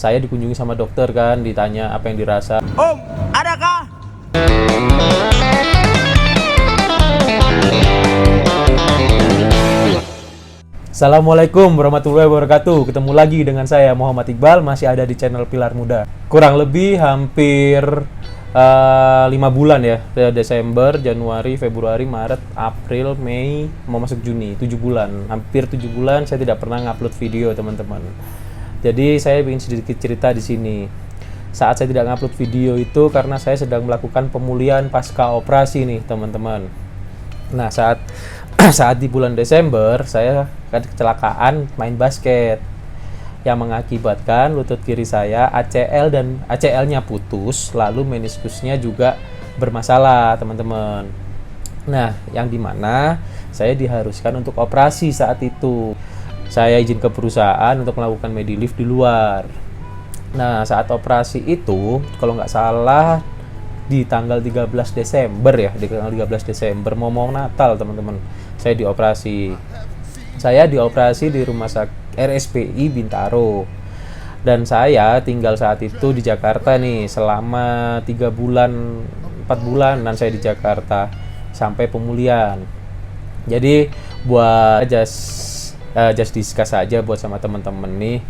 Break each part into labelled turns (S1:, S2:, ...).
S1: saya dikunjungi sama dokter kan, ditanya apa yang dirasa.
S2: Om, adakah?
S1: Assalamualaikum warahmatullahi wabarakatuh. Ketemu lagi dengan saya Muhammad Iqbal, masih ada di channel Pilar Muda. Kurang lebih hampir 5 bulan ya, Desember, Januari, Februari, Maret, April, Mei, mau masuk Juni, 7 bulan. Hampir 7 bulan saya tidak pernah ngupload video, teman-teman. Jadi saya ingin sedikit cerita di sini. Saat saya tidak ngupload video itu karena saya sedang melakukan pemulihan pasca operasi nih, teman-teman. Nah, saat di bulan Desember saya kecelakaan main basket yang mengakibatkan lutut kiri saya ACL-nya putus, lalu meniskusnya juga bermasalah, teman-teman. Nah, yang dimana saya diharuskan untuk operasi saat itu. Saya izin ke perusahaan untuk melakukan medilift di luar. Nah, saat operasi itu, kalau nggak salah di tanggal 13 Desember ya, di tanggal 13 Desember mau Natal, teman-teman. Saya dioperasi di rumah sakit RSPI Bintaro. Dan saya tinggal saat itu di Jakarta nih selama 4 bulan dan saya di Jakarta sampai pemulihan. Jadi buat just discuss aja buat sama teman-teman nih.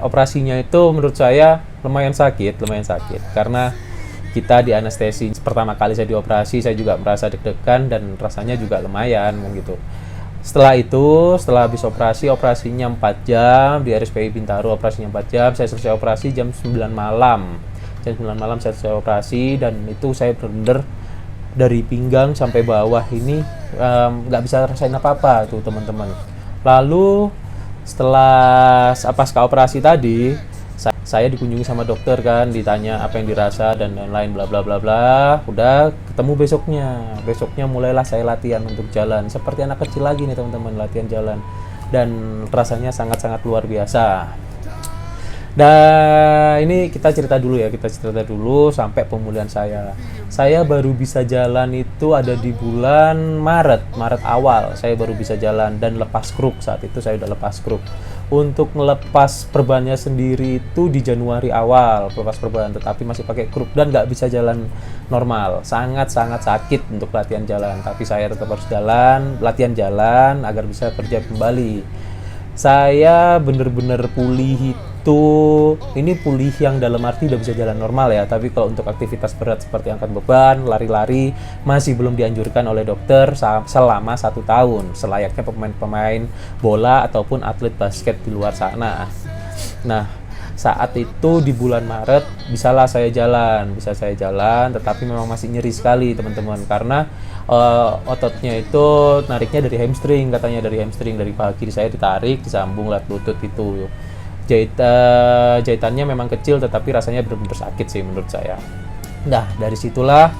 S1: Operasinya itu menurut saya lumayan sakit karena kita di anestesi. Pertama kali saya dioperasi, saya juga merasa deg-degan dan rasanya juga lumayan gitu. Setelah habis operasinya 4 jam di RSPI Bintaro, operasinya 4 jam, saya selesai operasi jam 9 malam. Jam 9 malam saya selesai operasi dan itu saya benar-benar dari pinggang sampai bawah ini nggak bisa rasain apa-apa tuh, teman-teman. Lalu setelah pasca operasi tadi, saya dikunjungi sama dokter kan, ditanya apa yang dirasa dan lain-lain bla bla bla bla. Udah ketemu besoknya mulailah saya latihan untuk jalan seperti anak kecil lagi nih, teman-teman, latihan jalan dan rasanya sangat-sangat luar biasa. Dan ini kita cerita dulu sampai pemulihan saya. Saya baru bisa jalan itu ada di bulan Maret awal saya baru bisa jalan dan lepas kruk. Saat itu saya udah lepas kruk. Untuk ngelepas perbannya sendiri itu di Januari awal lepas perban, tetapi masih pakai kruk dan nggak bisa jalan normal. Sangat-sangat sakit untuk latihan jalan, tapi saya tetap harus latihan jalan agar bisa kerja kembali. Saya bener-bener pulih ini pulih yang dalam arti udah bisa jalan normal ya, tapi kalau untuk aktivitas berat seperti angkat beban, lari-lari masih belum dianjurkan oleh dokter selama 1 tahun, selayaknya pemain-pemain bola ataupun atlet basket di luar sana. Nah, saat itu di bulan Maret bisa saya jalan, tetapi memang masih nyeri sekali, teman-teman, karena ototnya itu nariknya dari hamstring, dari paha kiri saya ditarik, disambung lewat lutut itu. Jahitannya memang kecil tetapi rasanya benar-benar sakit sih menurut saya. Nah, dari situlah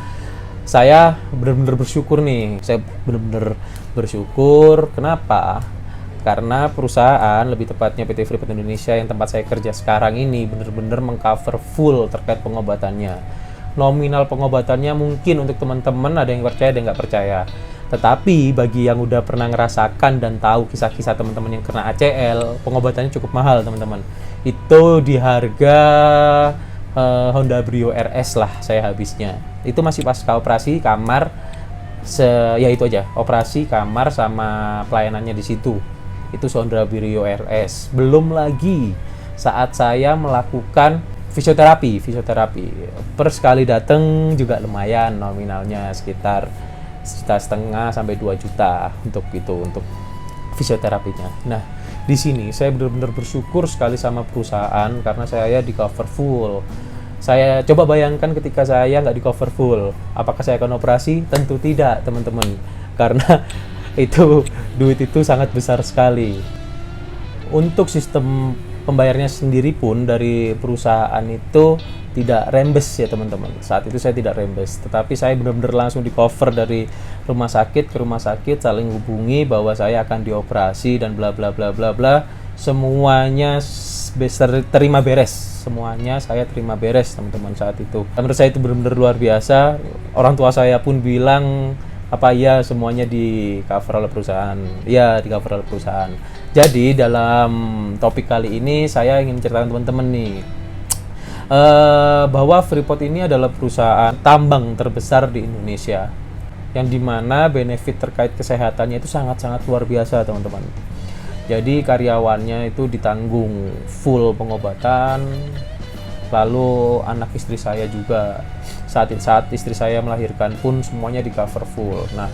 S1: saya benar-benar bersyukur nih. Saya benar-benar bersyukur. Kenapa? Karena perusahaan, lebih tepatnya PT Freeport Indonesia yang tempat saya kerja sekarang ini, benar-benar mengcover full terkait pengobatannya. Nominal pengobatannya mungkin untuk teman-teman ada yang percaya, ada yang nggak percaya. Tetapi bagi yang udah pernah ngerasakan dan tahu kisah-kisah teman-teman yang kena ACL, pengobatannya cukup mahal, teman-teman. Itu di harga Honda Brio RS lah saya habisnya. Itu masih pasca operasi, kamar, ya itu aja, operasi, kamar sama pelayanannya di situ. Itu Honda Brio RS. Belum lagi saat saya melakukan fisioterapi. Per sekali datang juga lumayan nominalnya sekitar 1,5 sampai 2 juta untuk fisioterapinya. Nah, di sini saya benar-benar bersyukur sekali sama perusahaan karena saya di cover full. Saya coba bayangkan ketika saya nggak di cover full, apakah saya akan operasi? Tentu tidak, teman-teman, karena duit itu sangat besar sekali. Untuk sistem pembayarnya sendiri pun dari perusahaan itu tidak rembes ya, teman-teman. Saat itu saya tidak rembes, tetapi saya benar-benar langsung di cover dari rumah sakit ke rumah sakit, saling hubungi bahwa saya akan dioperasi dan bla bla bla bla bla. Semuanya terima beres. Semuanya saya terima beres, teman-teman, saat itu. Menurut saya itu benar-benar luar biasa. Orang tua saya pun bilang, semuanya di cover oleh perusahaan. Iya, di cover oleh perusahaan. Jadi dalam topik kali ini saya ingin menceritakan teman-teman nih, bahwa Freeport ini adalah perusahaan tambang terbesar di Indonesia, yang dimana benefit terkait kesehatannya itu sangat-sangat luar biasa, teman-teman. Jadi karyawannya itu ditanggung full pengobatan, lalu anak istri saya juga saat istri saya melahirkan pun semuanya di cover full. Nah,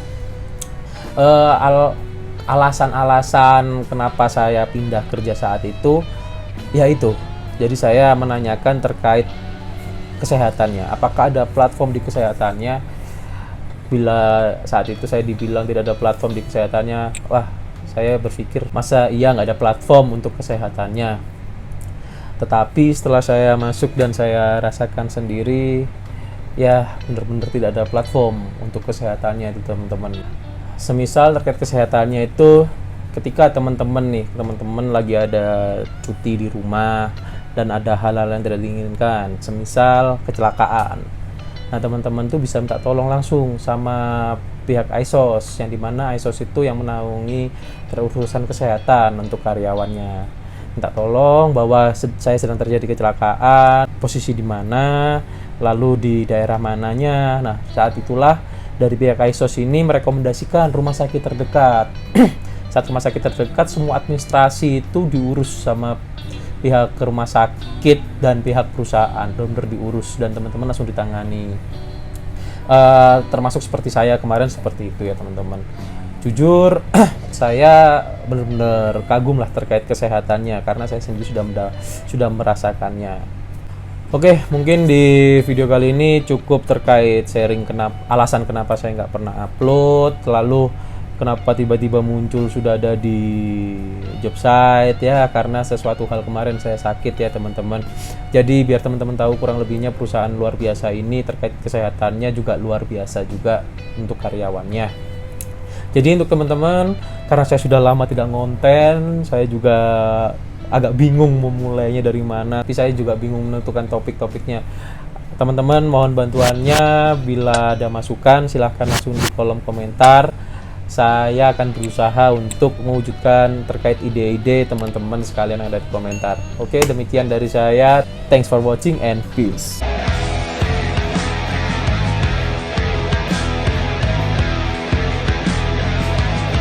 S1: alasan-alasan kenapa saya pindah kerja saat itu, ya itu. Jadi saya menanyakan terkait kesehatannya, apakah ada platform di kesehatannya. Bila saat itu saya dibilang tidak ada platform di kesehatannya, wah, saya berpikir masa iya nggak ada platform untuk kesehatannya. Tetapi setelah saya masuk dan saya rasakan sendiri, ya benar-benar tidak ada platform untuk kesehatannya itu, teman-teman. Semisal terkait kesehatannya itu, ketika teman-teman lagi ada cuti di rumah dan ada hal-hal yang tidak diinginkan, semisal kecelakaan. Nah, teman-teman tuh bisa minta tolong langsung sama pihak ISOS, yang dimana ISOS itu yang menaungi urusan kesehatan untuk karyawannya. Minta tolong bahwa saya sedang terjadi kecelakaan, posisi di mana, lalu di daerah mananya. Nah, saat itulah dari pihak ISOS ini merekomendasikan rumah sakit terdekat. Saat rumah sakit terdekat, semua administrasi itu diurus sama pihak rumah sakit dan pihak perusahaan, benar-benar diurus dan teman-teman langsung ditangani. Termasuk seperti saya kemarin seperti itu ya, teman-teman. Jujur saya benar-benar kagum lah terkait kesehatannya karena saya sendiri sudah merasakannya. Oke, mungkin di video kali ini cukup terkait sharing alasan kenapa saya nggak pernah upload, lalu kenapa tiba-tiba muncul sudah ada di job site ya, karena sesuatu hal kemarin saya sakit ya, teman-teman. Jadi biar teman-teman tahu kurang lebihnya perusahaan luar biasa ini terkait kesehatannya juga luar biasa juga untuk karyawannya. Jadi untuk teman-teman, karena saya sudah lama tidak ngonten, saya juga agak bingung memulainya dari mana. Tapi saya juga bingung menentukan topik-topiknya. Teman-teman mohon bantuannya, bila ada masukan silahkan langsung di kolom komentar. Saya akan berusaha untuk mewujudkan terkait ide-ide teman-teman sekalian yang ada di komentar. Oke, demikian dari saya. Thanks for watching and peace.